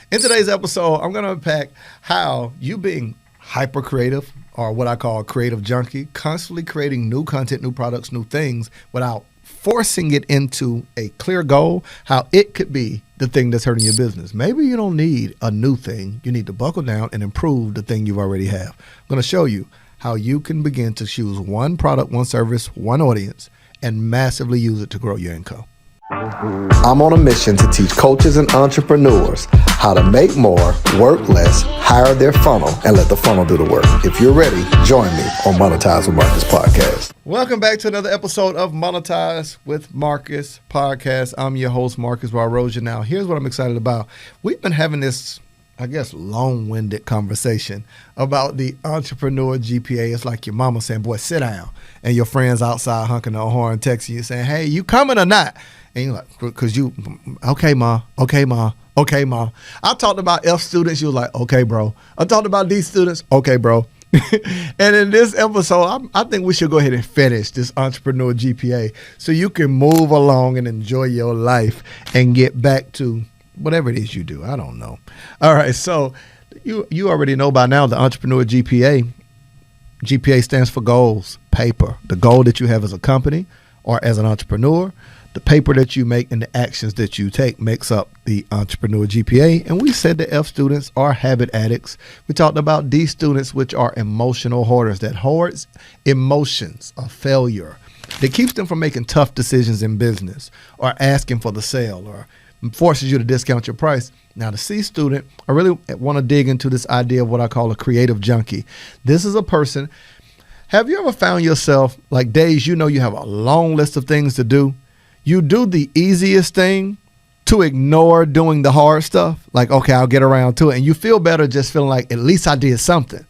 In today's episode, I'm going to unpack how you being hyper creative, or what I call a creative junkie, constantly creating new content, new products, new things without forcing it into a clear goal, how it could be the thing that's hurting your business. Maybe you don't need a new thing. You need to buckle down and improve the thing you already have. I'm going to show you how you can begin to choose one product, one service, one audience, and massively use it to grow your income. I'm on a mission to teach coaches and entrepreneurs how to make more, work less, hire their funnel, and let the funnel do the work. If you're ready, join me on Monetize with Marcus podcast. Welcome back to another episode of Monetize with Marcus podcast. I'm your host, Marcus 𝗁𝗁. Now, here's what I'm excited about. We've been having this, I guess, long-winded conversation about the entrepreneur GPA. It's like your mama saying, boy, sit down. And your friends outside honking the horn, texting you saying, hey, you coming or not? And you're like, because you, okay, ma, okay, ma, okay, ma. I talked about F students. You were like, okay, bro. I talked about D students. Okay, bro. And in this episode, I think we should go ahead and finish this entrepreneur GPA so you can move along and enjoy your life and get back to whatever it is you do. I don't know. All right. So you already know by now the entrepreneur GPA. GPA stands for goals, paper. The goal that you have as a company or as an entrepreneur. The paper that you make and the actions that you take makes up the entrepreneur GPA. And we said the F students are habit addicts. We talked about D students, which are emotional hoarders, that hoards emotions of failure, that keeps them from making tough decisions in business or asking for the sale or forces you to discount your price. Now, the C student, I really want to dig into this idea of what I call a creative junkie. This is a person. Have you ever found yourself like days you know you have a long list of things to do? You do the easiest thing to ignore doing the hard stuff. Like, okay, I'll get around to it. And you feel better just feeling like, at least I did something.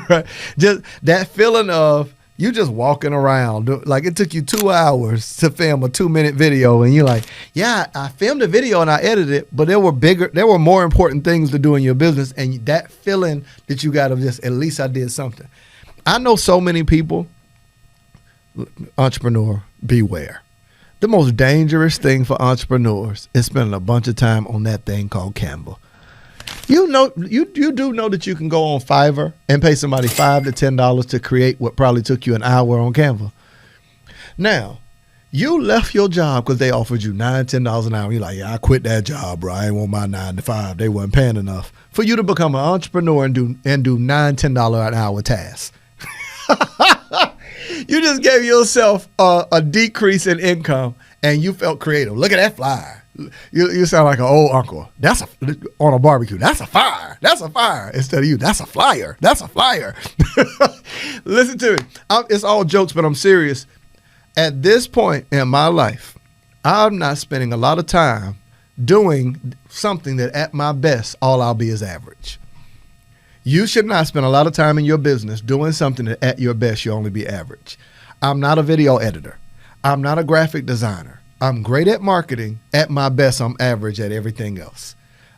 Right? Just that feeling of you just walking around. Like it took you 2 hours to film a 2-minute video. And you're like, yeah, I filmed a video and I edited it, but there were more important things to do in your business. And that feeling that you got of just, at least I did something. I know so many people, entrepreneur, beware. The most dangerous thing for entrepreneurs is spending a bunch of time on that thing called Canva. You know, you do know that you can go on Fiverr and pay somebody $5 to $10 to create what probably took you an hour on Canva. Now, you left your job because they offered you $9, $10 an hour. You're like, yeah, I quit that job, bro. I ain't want my 9 to 5. They weren't paying enough for you to become an entrepreneur and do $9, $10 an hour tasks. You just gave yourself a decrease in income and you felt creative. Look at that flyer. You sound like an old uncle. That's on a barbecue. That's a fire. That's a fire. Instead of you, that's a flyer. That's a flyer. Listen to me. It's all jokes, but I'm serious. At this point in my life, I'm not spending a lot of time doing something that at my best, all I'll be is average. You should not spend a lot of time in your business doing something that at your best, you'll only be average. I'm not a video editor. I'm not a graphic designer. I'm great at marketing. At my best, I'm average at everything else.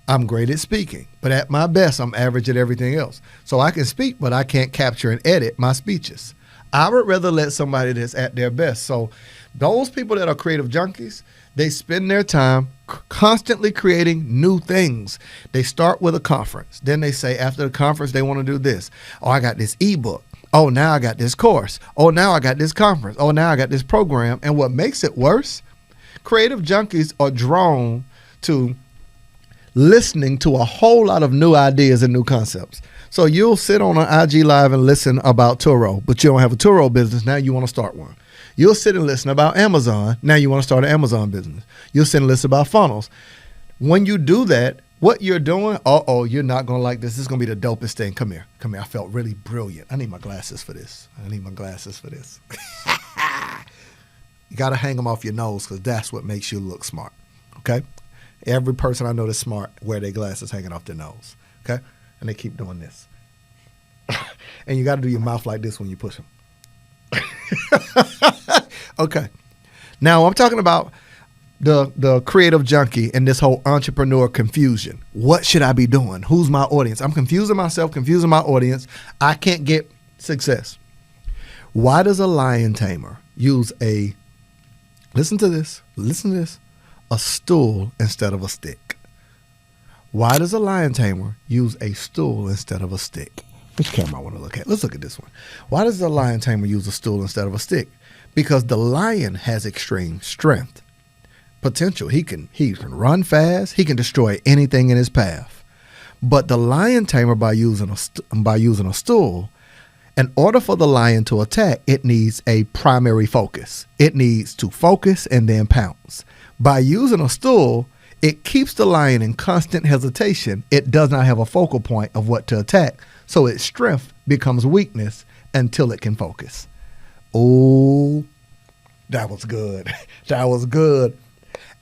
I'm great at speaking, but at my best, I'm average at everything else. So I can speak, but I can't capture and edit my speeches. I would rather let somebody that's at their best. So those people that are creative junkies, they spend their time constantly creating new things. They start with a conference. Then they say after the conference, they want to do this. Oh, I got this ebook. Oh, now I got this course. Oh, now I got this conference. Oh, now I got this program. And what makes it worse, creative junkies are drawn to listening to a whole lot of new ideas and new concepts. So you'll sit on an IG Live and listen about Turo, but you don't have a Turo business. Now you want to start one. You'll sit and listen about Amazon. Now you want to start an Amazon business. You'll sit and listen about funnels. When you do that, what you're doing, you're not going to like this. This is going to be the dopest thing. Come here. I felt really brilliant. I need my glasses for this. You got to hang them off your nose because that's what makes you look smart, okay? Every person I know that's smart wear their glasses hanging off their nose, okay? And they keep doing this. And you got to do your mouth like this when you push them. Okay. Now I'm talking about the creative junkie and this whole entrepreneur confusion. What should I be doing? Who's my audience? I'm confusing myself, confusing my audience. I can't get success. Why does a lion tamer use listen to this, a stool instead of a stick? Why does a lion tamer use a stool instead of a stick? Which camera I want to look at? Let's look at this one. Why does a lion tamer use a stool instead of a stick? Because the lion has extreme strength, potential. He can run fast. He can destroy anything in his path. But the lion tamer, by using a stool, in order for the lion to attack, it needs a primary focus. It needs to focus and then pounce. By using a stool, it keeps the lion in constant hesitation. It does not have a focal point of what to attack, so its strength becomes weakness until it can focus. Oh, that was good. That was good.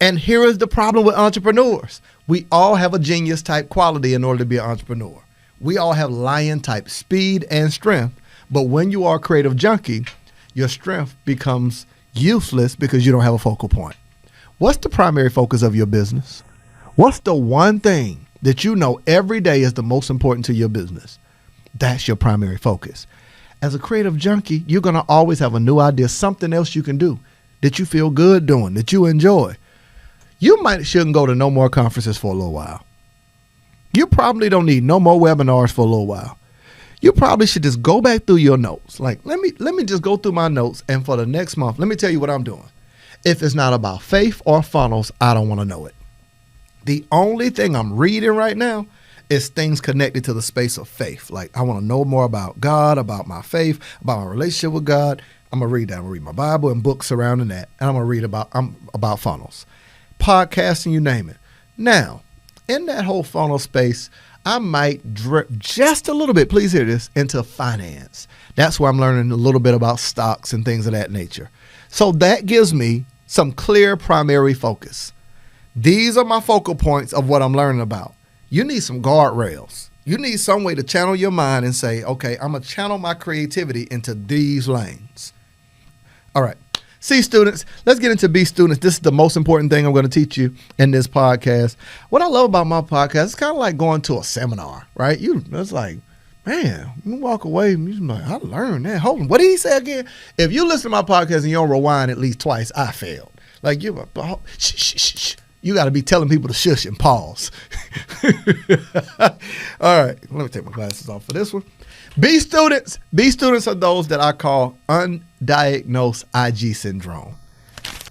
And here is the problem with entrepreneurs. We all have a genius type quality in order to be an entrepreneur. We all have lion type speed and strength. But when you are a creative junkie, your strength becomes useless because you don't have a focal point. What's the primary focus of your business? What's the one thing that you know every day is the most important to your business? That's your primary focus. As a creative junkie, you're going to always have a new idea, something else you can do that you feel good doing, that you enjoy. You shouldn't go to no more conferences for a little while. You probably don't need no more webinars for a little while. You probably should just go back through your notes. Like, let me just go through my notes, and for the next month, let me tell you what I'm doing. If it's not about faith or funnels, I don't want to know it. The only thing I'm reading right now is things connected to the space of faith. Like, I want to know more about God, about my faith, about my relationship with God. I'm going to read that. I'm going to read my Bible and books surrounding that. And I'm going to read about funnels, podcasting, you name it. Now, in that whole funnel space, I might drip just a little bit, please hear this, into finance. That's where I'm learning a little bit about stocks and things of that nature. So that gives me some clear primary focus. These are my focal points of what I'm learning about. You need some guardrails. You need some way to channel your mind and say, okay, I'm going to channel my creativity into these lanes. All right. C students, let's get into B students. This is the most important thing I'm going to teach you in this podcast. What I love about my podcast, it's kind of like going to a seminar, right? It's like, man, you walk away and you're like, I learned that. Hold on, what did he say again? If you listen to my podcast and you don't rewind at least twice, I failed. Like, you got to be telling people to shush and pause. All right, let me take my glasses off for this one. B students are those that I call undiagnosed IG syndrome.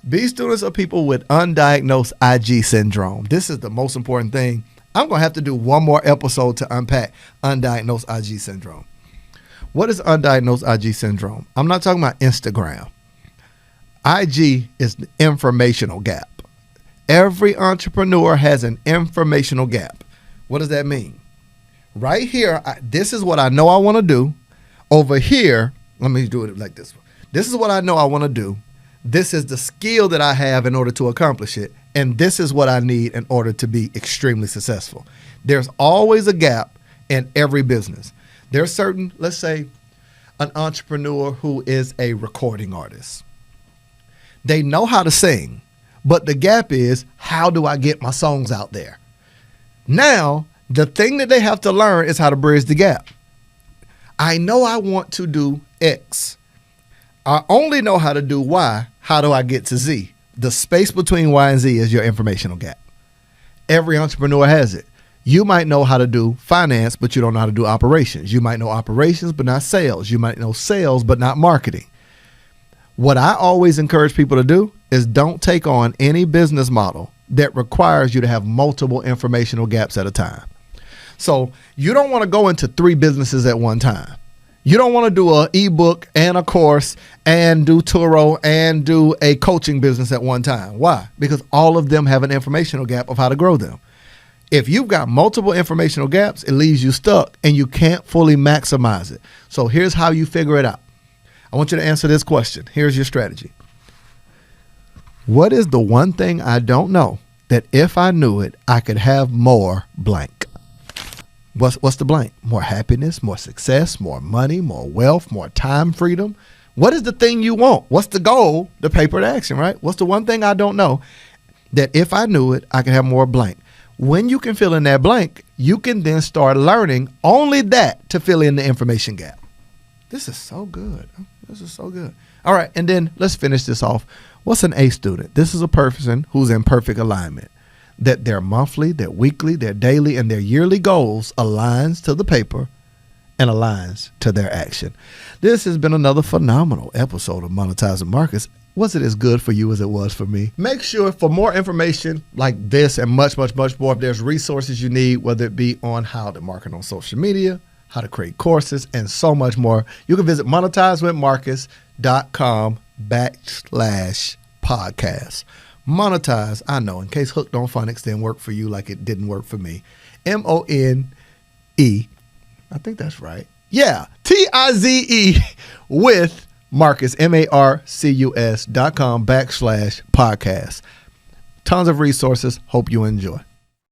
B students are people with undiagnosed IG syndrome. This is the most important thing. I'm going to have to do one more episode to unpack undiagnosed IG syndrome. What is undiagnosed IG syndrome? I'm not talking about Instagram. IG is the informational gap. Every entrepreneur has an informational gap. What does that mean? Right here, this is what I know I want to do. Over here, let me do it like this. This is what I know I want to do. This is the skill that I have in order to accomplish it. And this is what I need in order to be extremely successful. There's always a gap in every business. There's certain, let's say, an entrepreneur who is a recording artist. They know how to sing, but the gap is, how do I get my songs out there? Now, the thing that they have to learn is how to bridge the gap. I know I want to do X. I only know how to do Y. How do I get to Z? The space between Y and Z is your informational gap. Every entrepreneur has it. You might know how to do finance, but you don't know how to do operations. You might know operations, but not sales. You might know sales, but not marketing. What I always encourage people to do is don't take on any business model that requires you to have multiple informational gaps at a time. So you don't want to go into 3 businesses at one time. You don't want to do an ebook and a course and do Turo and do a coaching business at one time. Why? Because all of them have an informational gap of how to grow them. If you've got multiple informational gaps, it leaves you stuck and you can't fully maximize it. So here's how you figure it out. I want you to answer this question. Here's your strategy. What is the one thing I don't know that if I knew it, I could have more blank? What's the blank? More happiness, more success, more money, more wealth, more time freedom. What is the thing you want? What's the goal? The paper to action, right? What's the one thing I don't know that if I knew it, I could have more blank? When you can fill in that blank, you can then start learning only that to fill in the information gap. This is so good. This is so good. All right, and then let's finish this off. What's an A student? This is a person who's in perfect alignment. that their monthly, their weekly, their daily, and their yearly goals aligns to the paper and aligns to their action. This has been another phenomenal episode of Monetizing Marcus. Was it as good for you as it was for me? Make sure for more information like this and much, much, much more, if there's resources you need, whether it be on how to market on social media, how to create courses, and so much more, you can visit monetizewithmarcus.com/podcast. Monetize, I know, in case hook don't phonics didn't work for you like it didn't work for me. M-O-N-E, I think that's right. Yeah, T-I-Z-E with Marcus, MARCUS.com/podcast. Tons of resources. Hope you enjoy.